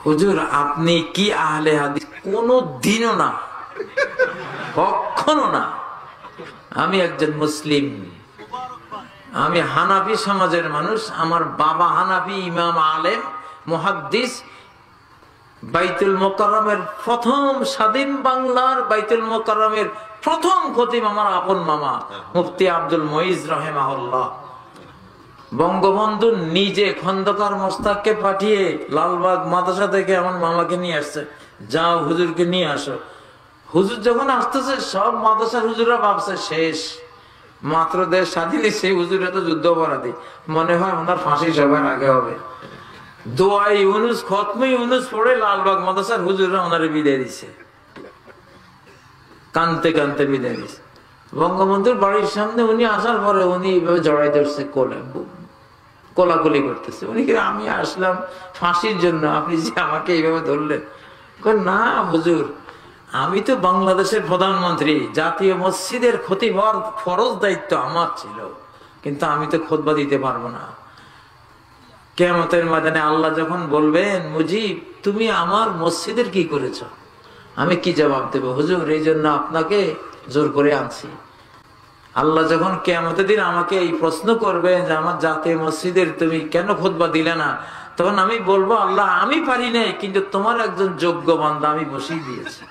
হুজুর আপনি কি আহলে হাদিস? কোনো দিনও না, কখনো না। আমি একজন মুসলিম, আমি হানাফি সমাজের মানুষ। আমার বাবা হানাফি, ইমাম আলেম মুহাদ্দিস। বাইতুল মোকাররমের প্রথম স্বাধীন বাংলার বাইতুল মোকাররমের প্রথম খতিব আমার আপন মামা মুফতি আব্দুল মুইজ রাহিমাহুল্লাহ। বঙ্গবন্ধু নিজে খন্দকার মোস্তাককে পাঠিয়ে লালবাগ মাদ্রাসা থেকে আমার মামাকে নিয়ে আসছে, যাও হুজুরকে নিয়ে আসো। হুজুর যখন আসতেছে সব মাদ্রাসার হুজুররা ভাবছে শেষ, মাত্র দেশ স্বাধীন, সেই হুজুর এত যুদ্ধ অপরাধী, মনে হয় ওনার ফাঁসি সবার আগে হবে। দোয়া ইউনুস, খতমে ইউনুস পড়ে লালবাগ মাদ্রাসার হুজুররা ওনারে বিদায় দিছে, কানতে কানতে বিদায় দিছে। বঙ্গবন্ধুর বাড়ির সামনে উনি আসার পরে উনি এইভাবে জড়াই ধরছে, কোলাকুলি করতেছে। উনি কি আমি আসলাম ফাঁসির জন্য, আপনি যে আমাকে এইভাবে ধরলেন? না হুজুর, আমি তো বাংলাদেশের প্রধানমন্ত্রী, জাতীয় মসজিদের খতিব হওয়ার ফরজ দায়িত্ব আমার ছিল, কিন্তু আমি তো খুতবা দিতে পারবো না। কিয়ামতের ময়দানে আল্লাহ যখন বলবেন মুজিব তুমি আমার মসজিদের কি করেছো, আমি কি জবাব দেব? হুজুর এই জন্য আপনাকে জোর করে আনছি। আল্লাহ যখন কিয়ামতের দিন আমাকে এই প্রশ্ন করবে যে আমার জাতীয় মসজিদের তুমি কেন খুতবা দিলে না, তখন আমি বলবো আল্লাহ আমি পারি নাই, কিন্তু তোমার একজন যোগ্য বান্দা আমি বসিয়ে দিয়েছি।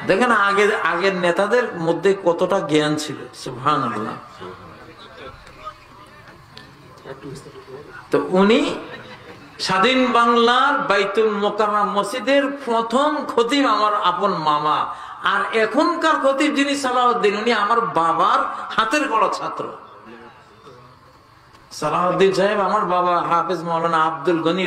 দেখেন আগের নেতাদের মধ্যে কতটা জ্ঞান ছিল, সুবহানাল্লাহ। তো উনি স্বাধীন বাংলার বাইতুল মোকাররম মসজিদের প্রথম খতিব আমার আপন মামা। আর এখনকার খতিব যিনি সালাউদ্দিন, উনি আমার বাবার হাতের গড়া ছাত্র। সালাউদ্দিন সাহেব আমার বাবা হাফেজ মাওলানা আব্দুল গনি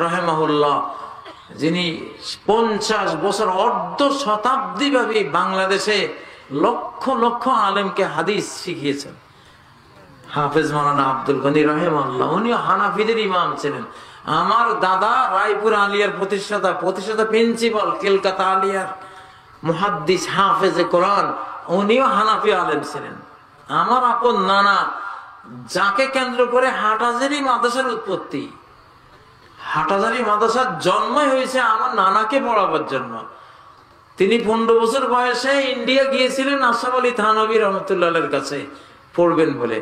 রাহিমাহুল্লাহ, যিনি 50 বছর অর্ধ শতাব্দী ব্যাপী বাংলাদেশে লক্ষ লক্ষ আলেমকে হাদিস শিখিয়েছেন। হাফেজ মাওলানা আব্দুল গনি রাহিমাহুল্লাহ, উনিও হানাফিদের ইমাম ছিলেন। আমার দাদা রায়পুর আলিয়ার প্রতিষ্ঠাতা প্রিন্সিপাল, কলকাতা আলিয়ার মুহাদ্দিস হাফেজে কোরআন, উনিও হানাফি আলেম ছিলেন। আমার আপন নানা, যাকে কেন্দ্র করে হাটহাজারী মাদ্রাসার উৎপত্তি, হাটহাজারী মাদ্রাসার জন্মই হয়েছে আমার নানাকে পড়াবার জন্য। তিনি 15 বছর বয়সে ইন্ডিয়া গিয়েছিলেন আশরাফ আলী থানভী রহমতুল্লাহের কাছে পড়বেন বলে।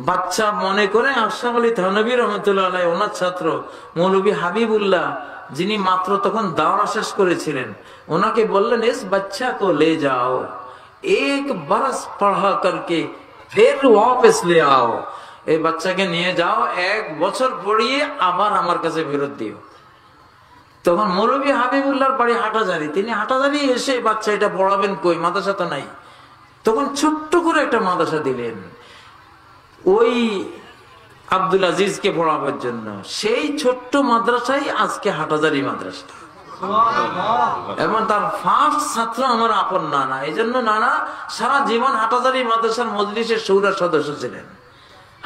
বাচ্চা মনে করে আশরাফ আলী থানভী রহমতুল্লাহ ওনার ছাত্র মৌলভী হাবিবুল্লাহ, যিনি মাত্র তখন দাওরা শেষ করেছিলেন, ওনাকে বললেন ইস বাচ্চা কো লে যাও, এক বরস পড়া করকে ফির ওয়াপস লে আও। এই বাচ্চাকে নিয়ে যাও, 1 বছর পড়িয়ে আবার আমার কাছে ফেরত দিও। তখন মৌলভী হাবিবুল্লাহর বাড়ি হাটহাজারী, তিনি হাটহাজারী এসে বাচ্চা এটা পড়াবেন কই, মাদ্রাসা তো নাই। তখন ছোট্ট করে একটা মাদ্রাসা দিলেন ওই আব্দুল আজিজকে পড়াবার জন্য। সেই ছোট্ট মাদ্রাসাই আজকে হাটহাজারী মাদ্রাসা, এবং তার ফার্স্ট ছাত্র আমার আপন নানা। এই জন্য নানা সারা জীবন হাটহাজারী মাদ্রাসার মজলিসের শৌরা সদস্য ছিলেন।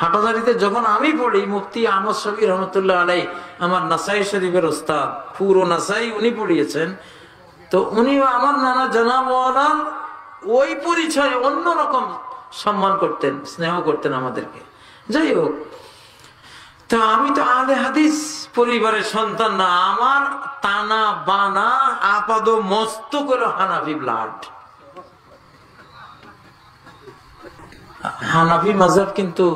হাটহাজারীতে যখন আমি পড়ি, মুফতি আহমদ শফি রহমতুল্লাহ আলাই আমার নাসাই শরীফের ওস্তাদ, পুরো নাসাই উনি পড়িয়েছেন। তো উনি আমার নানা জানাবওয়ালার ওই পরিচয় অন্যরকম সম্মান করতেন, স্নেহ করতেন আমাদেরকে। যাই হোক, তো আমি তো আহলে হাদিস পরিবারের সন্তান না, আমার তানা বানা আপাদ মস্ত করে হানাফি ব্লাড। হানাফি মাযহাব কিন্তু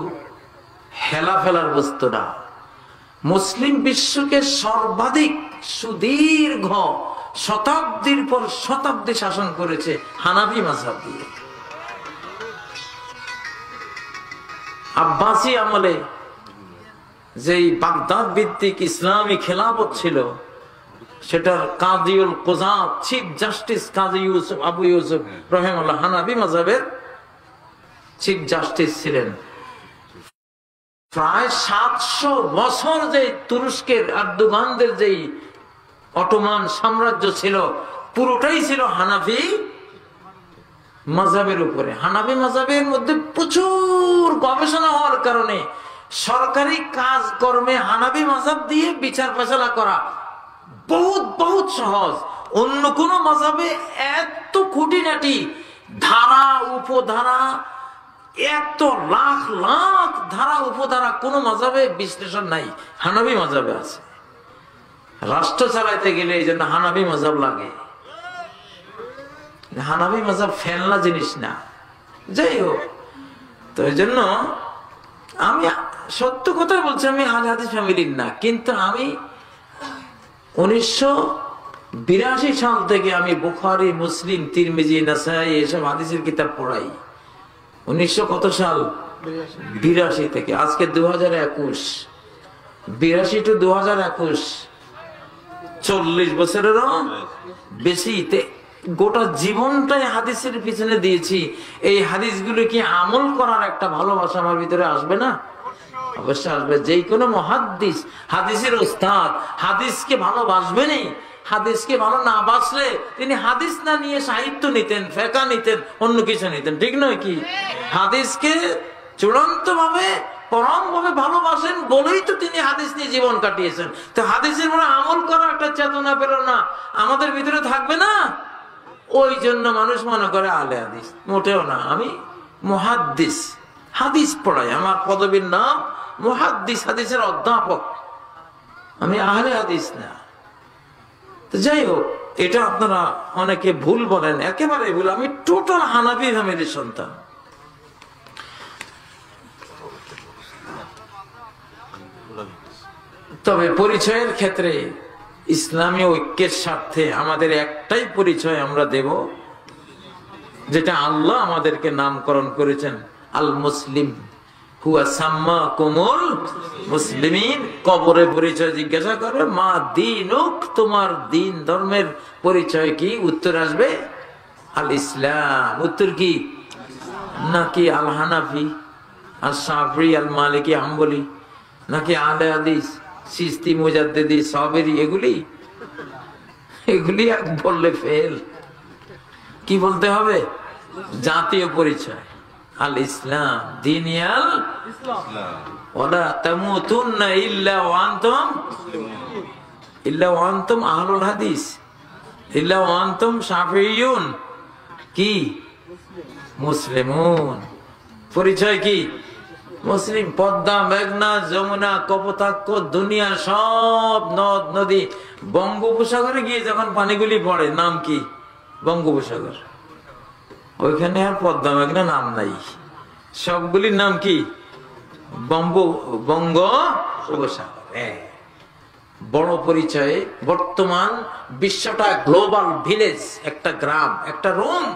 হেলা ফেলার বস্তু না। মুসলিম বিশ্বকে সর্বাধিক সুদীর্ঘ শতাব্দীর পর শতাব্দী শাসন করেছে হানাফি মাযহাব দিয়ে। আব্বাসী আমলে যেই বাগদাদ ভিত্তিক ইসলামী খেলাফত ছিল, সেটার কাজীউল কুযাত, চিফ জাস্টিস কাজী ইউসুফ আবু ইউসুফ রাহিমাহুল্লাহ হানাফি মাযহাবের চিফ জাস্টিস ছিলেন। প্রায় 700 বছর যে তুরস্কের আর্দোগানদের যেই অটোমান সাম্রাজ্য ছিল, পুরোটাই ছিল হানাফি মাযহাবের উপরে। হানাফি মাযহাবের মধ্যে প্রচুর গবেষণা হওয়ার কারণে সরকারি কাজকর্মে হানাফি মাযহাব দিয়ে বিচার ফয়সালা করা বহুত বহুত সহজ। অন্য কোন মাযহাবে এত খুঁটিনাটি ধারা উপধারা, এত লাখ লাখ ধারা উপধারা কোন মাযহাবে বিশ্লেষণ নাই, হানাফি মাযহাবে আছে। রাষ্ট্র চালাইতে গেলে এই জন্য হানাফি মাযহাব লাগে। হানাফি মাযহাব ফেলনা জিনিস না। যাই হোক, তো এই জন্য আমি সত্য কথা বলছি, আমি আহলে হাদিস ফ্যামিলির না, কিন্তু আমি 1982 সাল থেকে আমি বুখারী, মুসলিম, তিরমিজি, নাসাই এসব হাদিসের কিতাব পড়াই। 1900 কত সাল? 82 থেকে আজকে 2021, 82 to 2021, 40 বছরেরও বেশি। গোটা জীবনটাই হাদিসের পিছনে দিয়েছি। এই হাদিসগুলো কি আমল করার একটা ভালোবাসা আমার ভিতরে আসবে না? অবশ্যই আসবে। যে কোনো মুহাদ্দিস, হাদিসের ওস্তাদ, হাদিসকে ভালোবাসবেনই। হাদিসকে ভালো না বাসলে তিনি হাদিস না নিয়ে সাহিত্য নিতেন, ফিকহ নিতেন, অন্য কিছু নিতেন, ঠিক নয় কি? হাদিসকে চূড়ান্ত ভাবে, পরম ভাবে ভালোবাসেন বলেই তো তিনি হাদিস নিয়ে জীবন কাটিয়েছেন। তো হাদিসের উপর আমল করার একটা চেতনা, প্রেরণা আমাদের ভিতরে থাকবে না? ওই জন্য মানুষ মনে করে আহলে হাদিস। মোটেও না, আমি মুহাদ্দিস, হাদিস পড়াই। আমার পদবীর নাম মুহাদ্দিস, হাদিসের অধ্যাপক। আমি আহলে হাদিস না। তো যাই হোক, এটা আপনারা অনেকে ভুল বলেন, একেবারে ভুল। আমি টোটাল হানাফি ফ্যামিলির সন্তান। তবে পরিচয়ের ক্ষেত্রে ইসলামী ঐক্যের স্বার্থে আমাদের একটাই পরিচয় আমরা দেব, যেটা আল্লাহ আমাদেরকে নামকরণ করেছেন, আল মুসলিম হুয়া সাম্মাকুমুল মুসলিমিন। কবরে পরিচয় জিজ্ঞাসা করে, মা দীনুক, তোমার দিন ধর্মের পরিচয় কি? উত্তর আসবে আল ইসলাম। উত্তর কি? নাকি আল হানাফি, আল শাফি, আল মালিকি, হাম্বলি, নাকি আহলে হাদিস, চিশতি, মুজাদ্দিদি, সাবেরি? এগুলি বললে ফেল। কি বলতে হবে? জাতীয় পরিচয় আল ইসলাম, দিনিয়াল ওয়ালা তামুতুন্না ইল্লা ওয়া আনতুম আহলুল হাদিস, ইল্লা ওয়া আনতুম শাফিয়ুন, কি মুসলিমুন। পরিচয় কি? মুসলিম। পদ্মা, মেঘনা, যমুনা, কপোতাক্ষ, দুনিয়ার সব নদ নদী বঙ্গোপসাগরে গিয়ে যখন পানিগুলি পড়ে, নাম কি? বঙ্গোপসাগর। ওইখানে আর পদ্মা, মেঘনা নাম নাই, সবগুলির নাম কি? বঙ্গোপসাগর। বড় পরিচয়ে বর্তমান বিশ্বটা গ্লোবাল ভিলেজ, একটা গ্রাম, একটা রোম।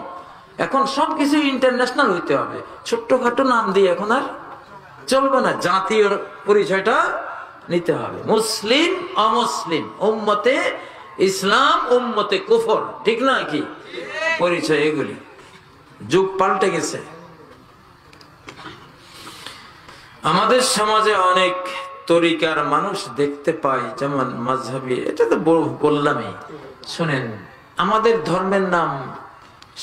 এখন সবকিছু ইন্টারন্যাশনাল হইতে হবে। ছোট্টখাটো নাম দিয়ে এখন আর চলবে না, জাতীয় পরিচয়টা নিতে হবে। মুসলিম, অমুসলিম, উম্মতে ইসলাম, উম্মতে কুফর, ঠিক না কি? পরিচয় এগুলি। যুগ পাল্টে গেছে। আমাদের সমাজে অনেক তরিকার মানুষ দেখতে পাই, যেমন মাযহাবী। এটা তো বললামই। শুনেন, আমাদের ধর্মের নাম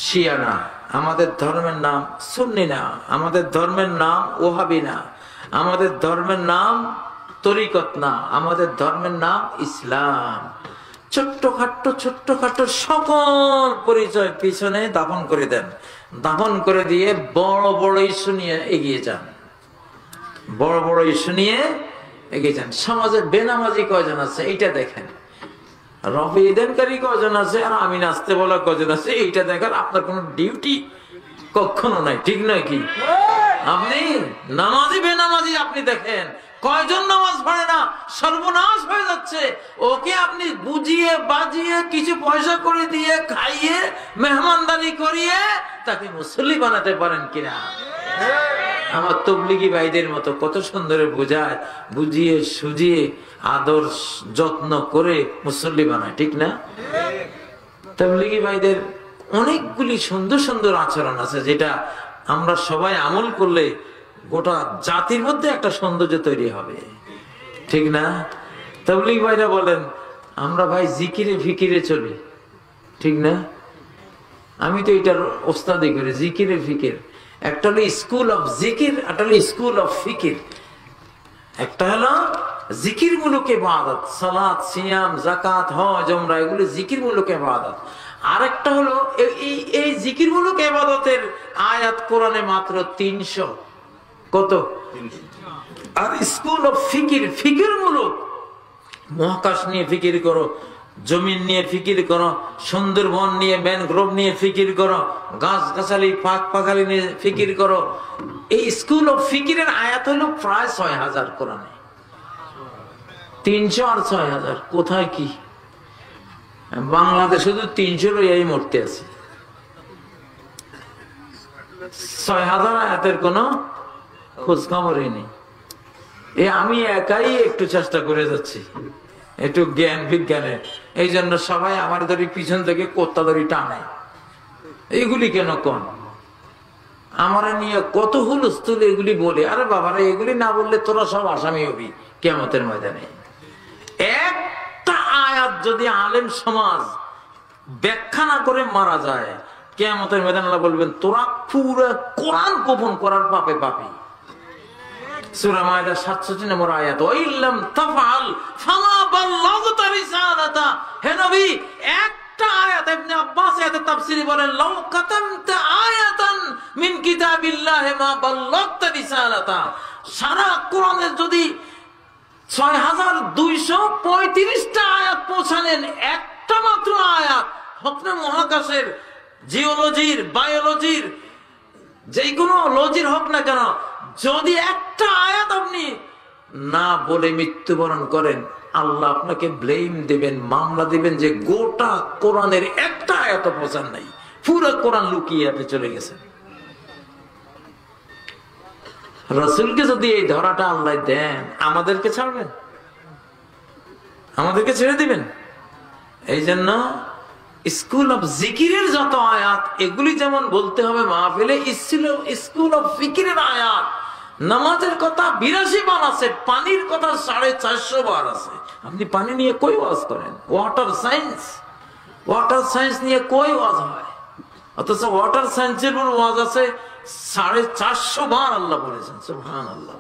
শিয়া না, আমাদের ধর্মের নাম সুন্নি না, আমাদের ধর্মের নাম ওহাবি না, আমাদের ধর্মের নাম তরিকত না, আমাদের ধর্মের নাম ইসলাম। ছোট্টখাট্টো সকল পরিচয় পিছনে দাফন করে দেন। দাফন করে দিয়ে বড় বড় ইস্যু নিয়ে এগিয়ে যান, বড় বড় ইস্যু নিয়ে এগিয়ে যান। সমাজে বেনামাজি কয়জন আছে এইটা দেখেন, রফি ইদানকারী কয়জন আছে, আর আমি নাচতে বলা কয়জন আছে, এইটা দেখার আপনার কোন ডিউটি কখনো নাই, ঠিক নয় কি? আপনি নামাজি বেনামাজি আপনি দেখেন, কয়জন নামাজ পড়ে না, সর্বনাশ হয়ে যাচ্ছে। ওকে আপনি বুঝিয়ে বাজিয়ে কিছু পয়সা করে দিয়ে খাইয়ে মেহমানদারি করিয়ে তাকে মুসল্লি বানাতে পারেন কিনা? আমার তবলিগি ভাইদের মতো কত সুন্দর বোঝায়, বুঝিয়ে সুজিয়ে আদর যত্ন করে মুসল্লি বানায়, ঠিক না? তবলিগি ভাইদের অনেকগুলি সুন্দর সুন্দর আচরণ আছে, যেটা আমরা সবাই আমল করলে গোটা জাতির মধ্যে একটা সৌন্দর্য তৈরি হবে, ঠিক না? তাবলীগ ভাইরা বলেন, আমরা ভাই জিকিরে ফিকিরে চলি, ঠিক না? আমি তো এটার ওস্তাদি করি, জিকিরে ফিকির। একটা হলো স্কুল অফ জিকির, একটা হলো স্কুল অফ ফিকির। একটা হলো জিকির মূলক ইবাদত, সালাত, সিয়াম, যাকাত, হজ, উমরা, এগুলো জিকির মূলক ইবাদত। আরেকটা হলো এই জিকির মূলক ইবাদতের আয়াত কোরআনে মাত্র 300, কত? আর স্কুল অফ ফিকির, ফিকির মূলক মহাকাশ নিয়ে ফিকির করো, জমিন নিয়ে ফিকির করো, সুন্দরবন নিয়ে, ম্যানগ্রোভ নিয়ে ফিকির করো, গাছ গাছালি পাক পাখালি নিয়ে ফিকির করো। এই স্কুল অফ ফিকিরের আয়াত হলো প্রায় ৬,০০০ কোরআনে। ৩০০ আর ৬,০০০ কোথায় কি? বাংলাদেশে শুধু ৩০০ এই মরতে আছে, ৬,০০০ আয়াতের কোন খোঁজ খবরই নেই। আমি একাই একটু চেষ্টা করে যাচ্ছি, একটু জ্ঞান বিজ্ঞানের। এই জন্য সবাই আমার ধরি পিছন থেকে কোত্তা ধরি টানে, এইগুলি কেন কোন আমার নিয়ে কত হুলস্থুল এগুলি বলে। আরে বাবারা, এগুলি না বললে তোরা সব আসামি হবি কিয়ামতের ময়দানে। একটা আয়াত যদি আলেম সমাজ ব্যাখ্যা না করে মারা যায়, কিয়ামতের ময়দানে আল্লাহ বলবেন তোরা পুরো কোরআন গোপন করার পাপে পাপী। সূরা মায়দা ৬৭ নম্বর আয়াত, ওয়াইল্লাম তাফআল ফামা বাল্লাগতা রিসালাতা। হে নবী, একটা আয়াত ইবনে আব্বাস আয়াতের তাফসীরে বলেন, লাউ কাতামতা আয়াতান মিন কিতাবিল্লাহি মা বাল্লাগতা রিসালাতা। সারা কোরআনে যদি ৬,২৩৫টা আয়াত পৌঁছালেন, একটা মাত্র আয়াত আপনার মহাকাশের জিওলজির, বায়োলজির, যে কোনো লজির হোক না কেন, যদি একটা আয়াত আপনি না বলে মৃত্যুবরণ করেন, আল্লাহ আপনাকে ব্লেম দেবেন, মামলা দিবেন যে গোটা কোরআনের একটা আয়াত পৌঁছান নাই, পুরো কোরআন লুকিয়ে আপনি চলে গেছেন। রাসূলকে যদি এই ধরাটা আল্লাহ দেন, আমাদেরকে ছাড়বেন? আমাদেরকে ছেড়ে দিবেন? এই জন্য স্কুল অফ জিকিরের যত আয়াত, এগুলি যেমন বলতে হবে মাহফিলে, স্কুল অফ ফিকিরের আয়াত। নামাজের কথা ৮২ বার আছে, পানির কথা ৪৫০ বার আছে। আপনি পানি নিয়ে কই ওয়াজ করেন? ওয়াটার সায়েন্স নিয়ে কই ওয়াজ হয়? অথচ ওয়াটার সায়েন্সের ওয়াজ আছে ৪৫০ বার আল্লাহ বলেছেন। সুবহানাল্লাহ।